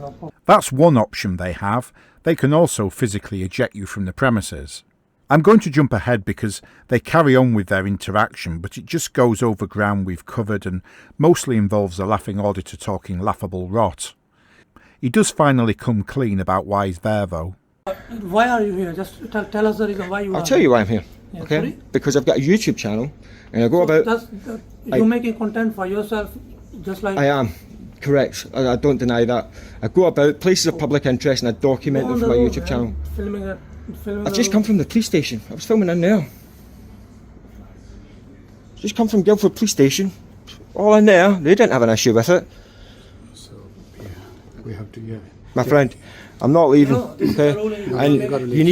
That's one option they have. They can also physically eject you from the premises. I'm going to jump ahead because they carry on with their interaction, but it just goes over ground we've covered and mostly involves the Laughing Auditor talking laughable rot. He does finally come clean about why he's there, though. Why are you here? Just tell us the reason why you are. I'll tell you why I'm here. Yeah, Okay? sorry? Because I've got a YouTube channel and I go about... You're making content for yourself, just like... I am. Correct. I don't deny that. I go about places of public interest and I document them for my YouTube channel. I've just come from the police station. I was filming in there. Just come from Guildford police station. All in there. They didn't have an issue with it. So, yeah, we have to, yeah. My friend, I'm not leaving. No, this is the Okay? rule in And UK. you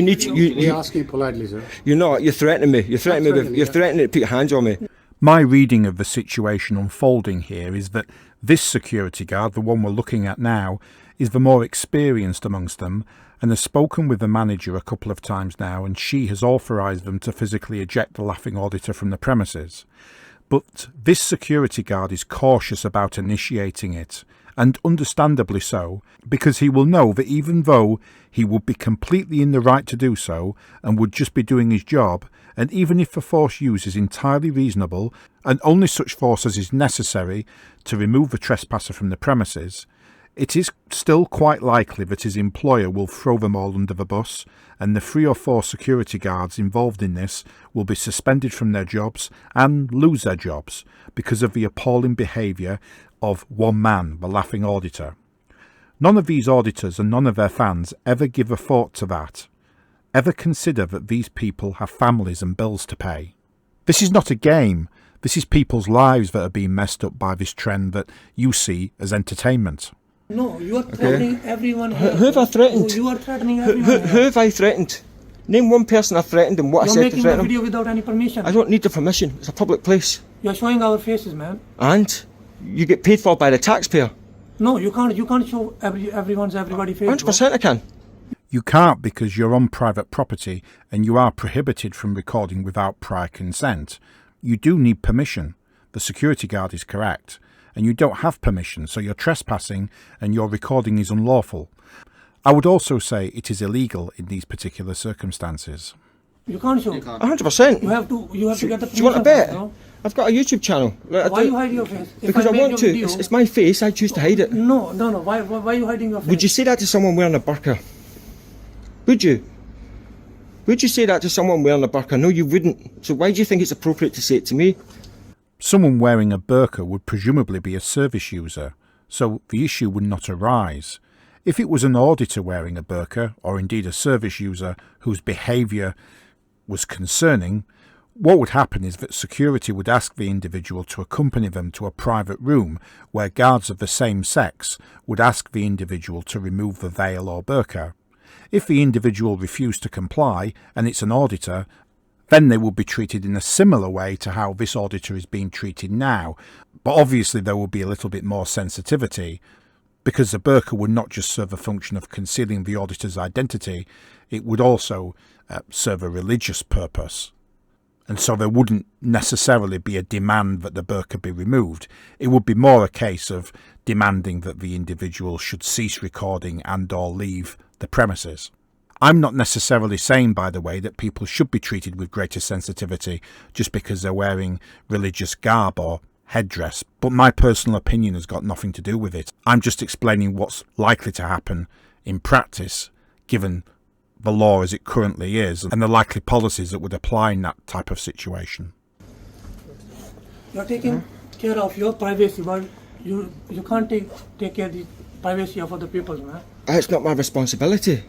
need to... We're asking politely, sir. You're not. You're threatening me. You're threatening me. You're threatening to put your hands on me. My reading of the situation unfolding here is that this security guard, the one we're looking at now, is the more experienced amongst them and has spoken with the manager a couple of times now, and she has authorised them to physically eject the Laughing Auditor from the premises. But this security guard is cautious about initiating it, and understandably so, because he will know that even though he would be completely in the right to do so and would just be doing his job, and even if the force used is entirely reasonable and only such force as is necessary to remove the trespasser from the premises, it is still quite likely that his employer will throw them all under the bus, and the 3 or 4 security guards involved in this will be suspended from their jobs and lose their jobs because of the appalling behaviour of one man, the Laughing Auditor. None of these auditors and none of their fans ever give a thought to that, ever consider that these people have families and bills to pay. This is not a game. This is people's lives that are being messed up by this trend that you see as entertainment. No, you are threatening everyone here. Who have I threatened? You are threatening everyone Who here. have I threatened? Name one person I've threatened and what I You're said to making the threaten them. video without any permission. I don't need the permission. It's a public place. You're showing our faces, man. And you get paid for by the taxpayer. No, you can't show everybody face. 100% I can. You can't because you're on private property and you are prohibited from recording without prior consent. You do need permission. The security guard is correct. and you don't have permission, so you're trespassing and your recording is unlawful. I would also say it is illegal in these particular circumstances. You can't show. 100%. You have to get the permission. Do you want a bet? No? I've got a YouTube channel. Why you hide your face? If Because I made want your to. video- It's my face. I choose to hide it. No. Why are you hiding your face? Would you say that to someone wearing a burqa? Would you? Would you say that to someone wearing a burqa? No, you wouldn't. So why do you think it's appropriate to say it to me? Someone wearing a burqa would presumably be a service user, so the issue would not arise. If it was an auditor wearing a burqa, or indeed a service user whose behaviour was concerning, what would happen is that security would ask the individual to accompany them to a private room where guards of the same sex would ask the individual to remove the veil or burqa. If the individual refused to comply and it's an auditor, then they would be treated in a similar way to how this auditor is being treated now, but obviously there would be a little bit more sensitivity, because the burqa would not just serve a function of concealing the auditor's identity, it would also serve a religious purpose. And so there wouldn't necessarily be a demand that the burqa be removed. It would be more a case of demanding that the individual should cease recording and or leave the premises. I'm not necessarily saying, by the way, that people should be treated with greater sensitivity just because they're wearing religious garb or headdress, but my personal opinion has got nothing to do with it. I'm just explaining what's likely to happen in practice, given the law as it currently is, and the likely policies that would apply in that type of situation. You're taking care of your privacy, but you can't take care of the privacy of other people, man. It's not my responsibility.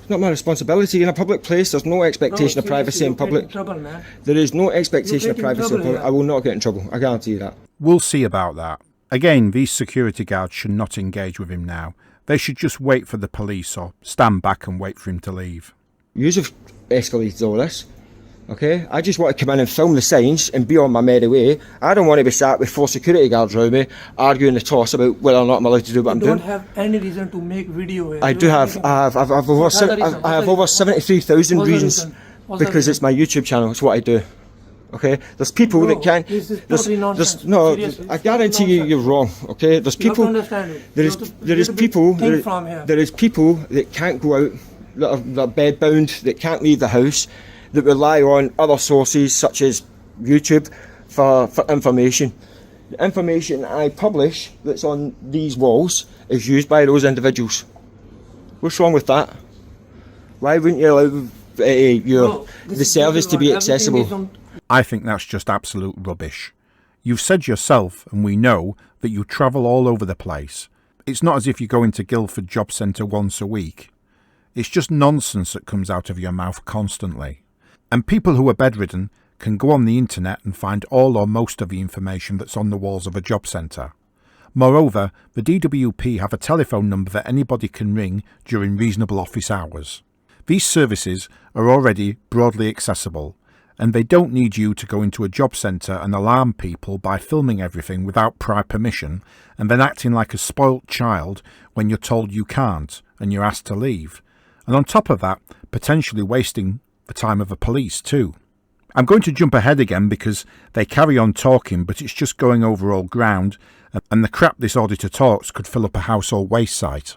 It's not my responsibility. In a public place, there's no expectation of privacy in public. Trouble, man. There is no expectation of You're getting in privacy in trouble public. here. I will not get in trouble. I guarantee you that. We'll see about that. Again, these security guards should not engage with him now. They should just wait for the police or stand back and wait for him to leave. Yous have escalated all this. Okay? I just want to come in and film the signs and be on my merry way. I don't want to be sat with 4 security guards around me arguing the toss about whether or not I'm allowed to do what I'm You don't doing. have any reason to make video here. I do have. I have over. What's the reason? I have over 73,000 What's the reasons reason? What's the because it's my YouTube channel. It's what I do. Okay, there's people No, that can't. this is There's, totally nonsense. no, Seriously, I it's guarantee totally you, you're wrong. Okay, there's You have to people. understand it. There You is have to there is little bit people. think from here. There is people that can't go out, that are bed bound, that can't leave the house, that rely on other sources such as YouTube for information. The information I publish that's on these walls is used by those individuals. What's wrong with that? Why wouldn't you allow No, this the is service to be everything accessible? is on- I think that's just absolute rubbish. You've said yourself, and we know, that you travel all over the place. It's not as if you go into Guildford Job Centre once a week. It's just nonsense that comes out of your mouth constantly. And people who are bedridden can go on the internet and find all or most of the information that's on the walls of a job centre. Moreover, the DWP have a telephone number that anybody can ring during reasonable office hours. These services are already broadly accessible, and they don't need you to go into a job centre and alarm people by filming everything without prior permission and then acting like a spoilt child when you're told you can't and you're asked to leave. And on top of that, potentially wasting the time of the police too. I'm going to jump ahead again because they carry on talking, but it's just going over old ground, and the crap this auditor talks could fill up a household waste site.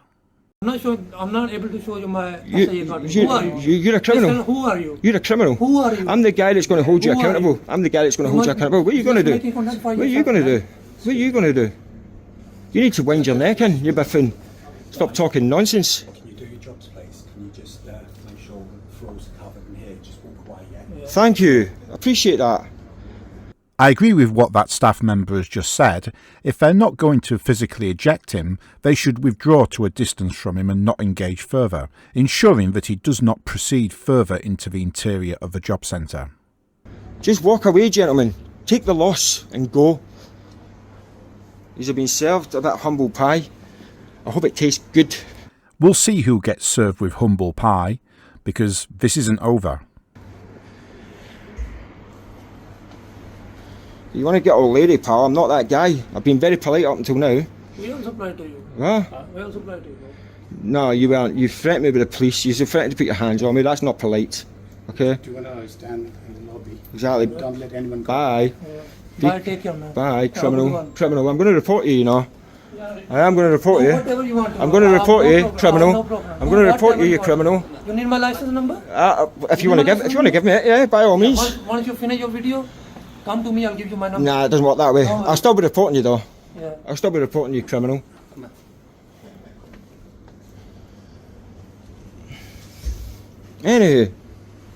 I'm not able to show you my SIA card. Who are you? You're a criminal. Listen, who are you? You're a criminal. Who are you? I'm the guy that's going to hold you Who are accountable. you? I'm the guy that's going to hold you accountable. What are you going to do? Making content for What are you yourself, going to man. do? What are you going to do? You need to wind your neck in, you biffin. Stop talking nonsense. Can you do your jobs, please? Can you just make sure the floors are covered in here? Just walk away, yeah? Thank you. I appreciate that. I agree with what that staff member has just said. If they're not going to physically eject him, they should withdraw to a distance from him and not engage further, ensuring that he does not proceed further into the interior of the job centre. Just walk away, gentlemen. Take the loss and go. These have been served a bit of humble pie. I hope it tastes good. We'll see who gets served with humble pie, because this isn't over. You want to get old lady, pal? I'm not that guy. I've been very polite up until now. We all supply to you. Huh? We all supply to you. No, you weren't. You threatened me with the police. You threatened to put your hands on me. That's not polite. Okay? Do you want to stand in the lobby? Exactly. Don't let anyone go. Bye. Bye, take care, man. Bye, Have a good criminal. one. Criminal. I'm going to report you, you know. I am going to report you. Whatever you want to I'm do. going to report No you, problem. criminal. No problem. I'm going to report Whatever you, you want. criminal. You need my license number? If you want to give me it, yeah, by all means. Once you finish your video, come to me, I'll give you my number. Nah, it doesn't work that way. No, I'll still be reporting you though. Yeah. I'll still be reporting you, criminal. Anywho,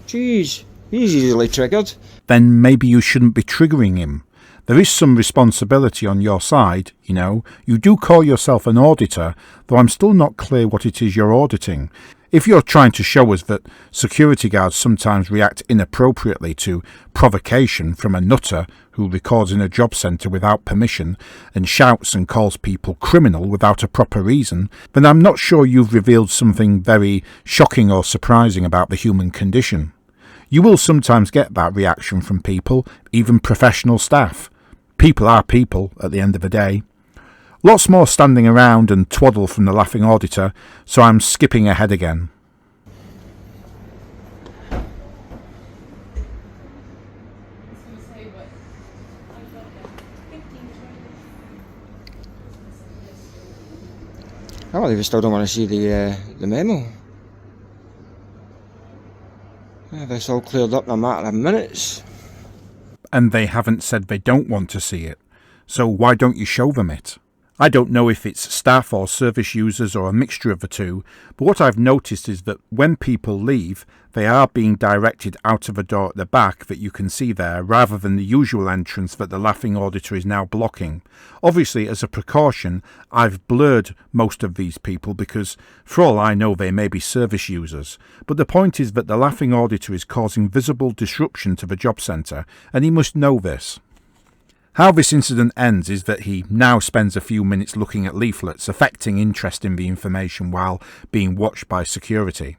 jeez, he's easily triggered. Then maybe you shouldn't be triggering him. There is some responsibility on your side, you know. You do call yourself an auditor, though I'm still not clear what it is you're auditing. If you're trying to show us that security guards sometimes react inappropriately to provocation from a nutter who records in a job centre without permission and shouts and calls people criminal without a proper reason, then I'm not sure you've revealed something very shocking or surprising about the human condition. You will sometimes get that reaction from people, even professional staff. People are people at the end of the day. Lots more standing around and twaddle from the Laughing Auditor, so I'm skipping ahead again. I believe I still don't want to see the memo. This all cleared up in a matter of minutes. And they haven't said they don't want to see it, so why don't you show them it? I don't know if it's staff or service users or a mixture of the two, but what I've noticed is that when people leave, they are being directed out of a door at the back that you can see there, rather than the usual entrance that the Laughing Auditor is now blocking. Obviously, as a precaution, I've blurred most of these people because, for all I know, they may be service users. But the point is that the Laughing Auditor is causing visible disruption to the job centre, and he must know this. How this incident ends is that he now spends a few minutes looking at leaflets, affecting interest in the information while being watched by security.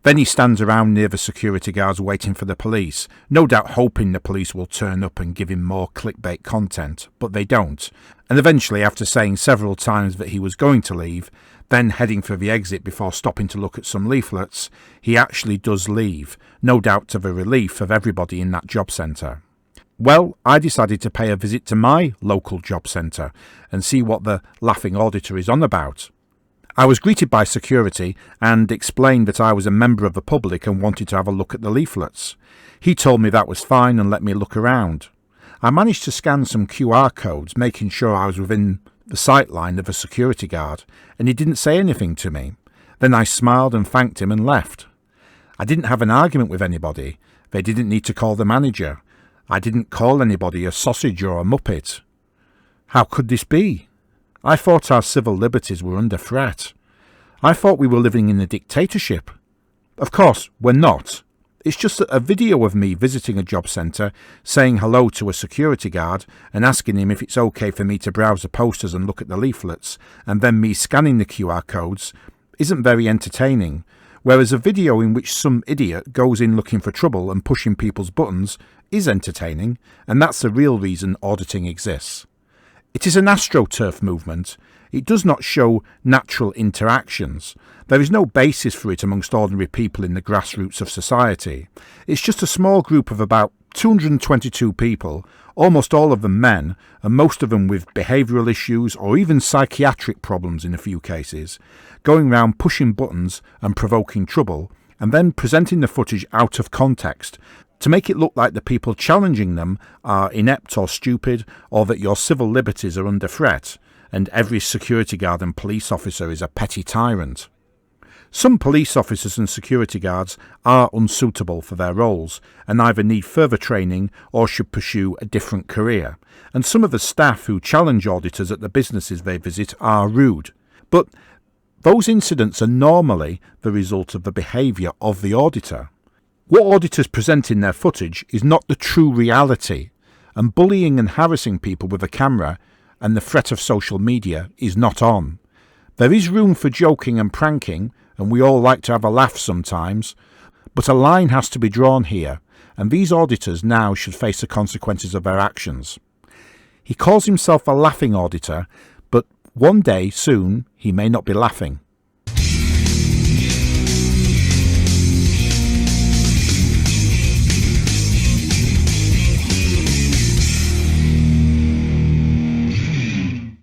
Then he stands around near the security guards waiting for the police, no doubt hoping the police will turn up and give him more clickbait content, but they don't. And eventually, after saying several times that he was going to leave, then heading for the exit before stopping to look at some leaflets, he actually does leave, no doubt to the relief of everybody in that job centre. Well, I decided to pay a visit to my local job centre and see what the Laughing Auditor is on about. I was greeted by security and explained that I was a member of the public and wanted to have a look at the leaflets. He told me that was fine and let me look around. I managed to scan some QR codes, making sure I was within the sight line of a security guard, and he didn't say anything to me. Then I smiled and thanked him and left. I didn't have an argument with anybody. They didn't need to call the manager. I didn't call anybody a sausage or a muppet. How could this be? I thought our civil liberties were under threat. I thought we were living in a dictatorship. Of course, we're not. It's just that a video of me visiting a job centre, saying hello to a security guard and asking him if it's okay for me to browse the posters and look at the leaflets, and then me scanning the QR codes, isn't very entertaining, whereas a video in which some idiot goes in looking for trouble and pushing people's buttons is entertaining, and that's the real reason auditing exists. It is an astroturf movement. It does not show natural interactions. There is no basis for it amongst ordinary people in the grassroots of society. It's just a small group of about 222 people, almost all of them men, and most of them with behavioural issues or even psychiatric problems in a few cases, going round pushing buttons and provoking trouble, and then presenting the footage out of context, to make it look like the people challenging them are inept or stupid, or that your civil liberties are under threat, and every security guard and police officer is a petty tyrant. Some police officers and security guards are unsuitable for their roles, and either need further training or should pursue a different career, and some of the staff who challenge auditors at the businesses they visit are rude. But those incidents are normally the result of the behaviour of the auditor. What auditors present in their footage is not the true reality, and bullying and harassing people with a camera and the threat of social media is not on. There is room for joking and pranking, and we all like to have a laugh sometimes, but a line has to be drawn here, and these auditors now should face the consequences of their actions. He calls himself a laughing auditor, but one day soon he may not be laughing.